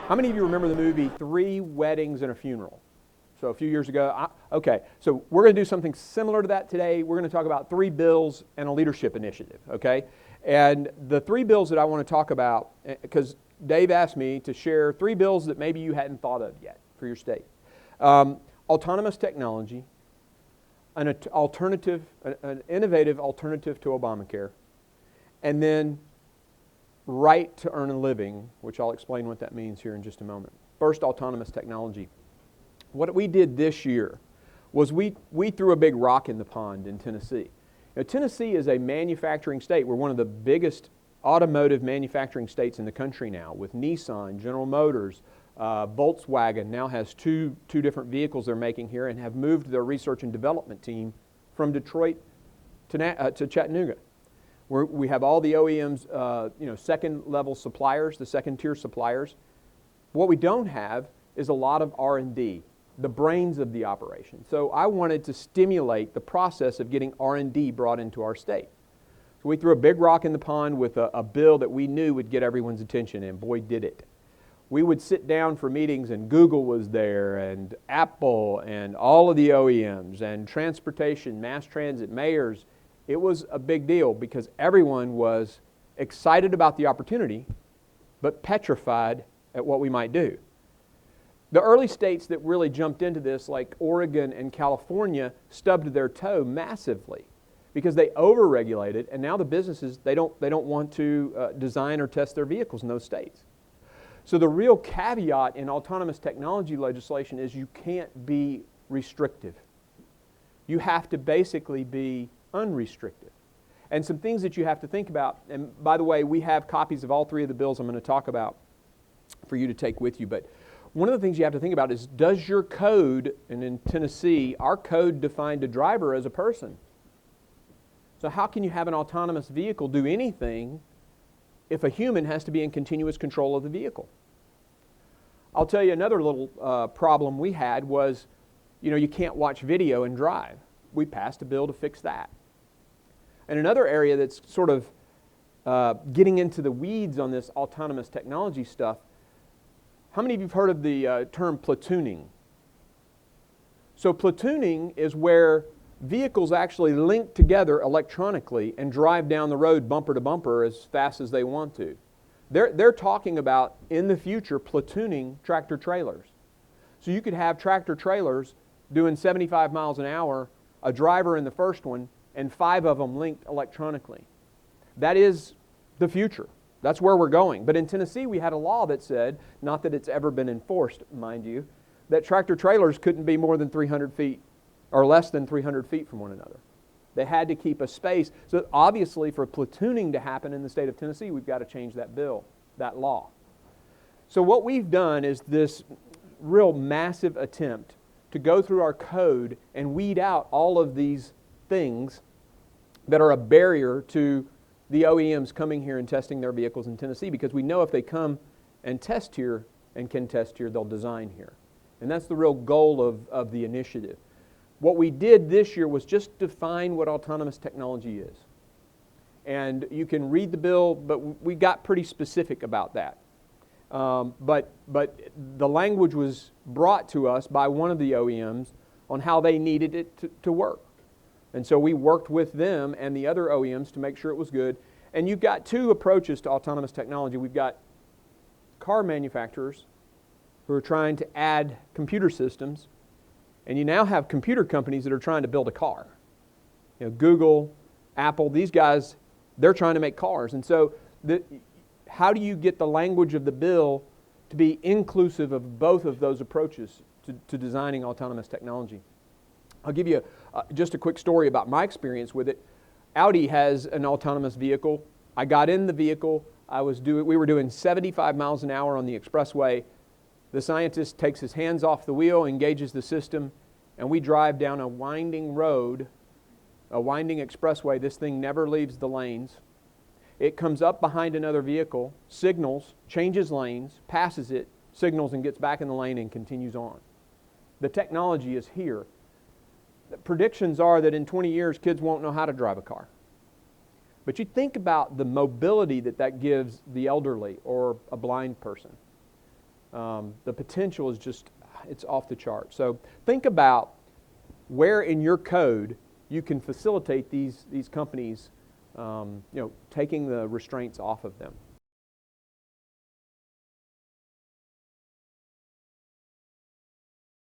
How many of you remember the movie Three Weddings and a Funeral? So a few years ago. Okay, so we're going to do something similar to that today. We're going to talk about 3 bills and a leadership initiative, okay? And the 3 bills that I want to talk about, because Dave asked me to share 3 bills that maybe you hadn't thought of yet for your state. Autonomous technology, an innovative alternative to Obamacare, and then right to earn a living, which I'll explain what that means here in just a moment. First, autonomous technology. What we did this year was we threw a big rock in the pond in Tennessee. Now, Tennessee is a manufacturing state. We're one of the biggest automotive manufacturing states in the country now, with Nissan, General Motors, Volkswagen now has two different vehicles they're making here and have moved their research and development team from Detroit to Chattanooga. We have all the OEMs, second-level suppliers, the second-tier suppliers. What we don't have is a lot of R&D, the brains of the operation. So I wanted to stimulate the process of getting R&D brought into our state. So we threw a big rock in the pond with a bill that we knew would get everyone's attention, and boy, did it. We would sit down for meetings, and Google was there, and Apple, and all of the OEMs, and transportation, mass transit, mayors. It was a big deal because everyone was excited about the opportunity, but petrified at what we might do. The early states that really jumped into this, like Oregon and California, stubbed their toe massively because they over-regulated, and now the businesses, they don't want to design or test their vehicles in those states. So the real caveat in autonomous technology legislation is you can't be restrictive. You have to basically be unrestricted. And some things that you have to think about, and by the way, we have copies of all 3 of the bills I'm going to talk about for you to take with you, but one of the things you have to think about is, does your code, and in Tennessee, our code defined a driver as a person. So how can you have an autonomous vehicle do anything if a human has to be in continuous control of the vehicle? I'll tell you another little problem we had was, you can't watch video and drive. We passed a bill to fix that. And another area that's sort of getting into the weeds on this autonomous technology stuff, how many of you have heard of the term platooning? So platooning is where vehicles actually link together electronically and drive down the road bumper to bumper as fast as they want to. They're talking about, in the future, platooning tractor trailers. So you could have tractor trailers doing 75 miles an hour, a driver in the first one, and 5 of them linked electronically. That is the future. That's where we're going. But in Tennessee, we had a law that said, not that it's ever been enforced, mind you, that tractor trailers couldn't be more than 300 feet or less than 300 feet from one another. They had to keep a space. So obviously, for platooning to happen in the state of Tennessee, we've got to change that bill, that law. So what we've done is this real massive attempt to go through our code and weed out all of these things that are a barrier to the OEMs coming here and testing their vehicles in Tennessee, because we know if they come and test here and can test here, they'll design here. And that's the real goal of the initiative. What we did this year was just define what autonomous technology is. And you can read the bill, but we got pretty specific about that. But the language was brought to us by one of the OEMs on how they needed it to work. And so we worked with them and the other OEMs to make sure it was good. And you've got 2 approaches to autonomous technology. We've got car manufacturers who are trying to add computer systems, and you now have computer companies that are trying to build a car. Google, Apple, these guys, they're trying to make cars. And so how do you get the language of the bill to be inclusive of both of those approaches to designing autonomous technology? I'll give you just a quick story about my experience with it. Audi has an autonomous vehicle. I got in the vehicle. We were doing 75 miles an hour on the expressway. The scientist takes his hands off the wheel, engages the system, and we drive down a winding road, a winding expressway. This thing never leaves the lanes. It comes up behind another vehicle, signals, changes lanes, passes it, signals, and gets back in the lane and continues on. The technology is here. The predictions are that in 20 years, kids won't know how to drive a car. But you think about the mobility that gives the elderly or a blind person. The potential is just, it's off the chart. So think about where in your code you can facilitate these companies, taking the restraints off of them.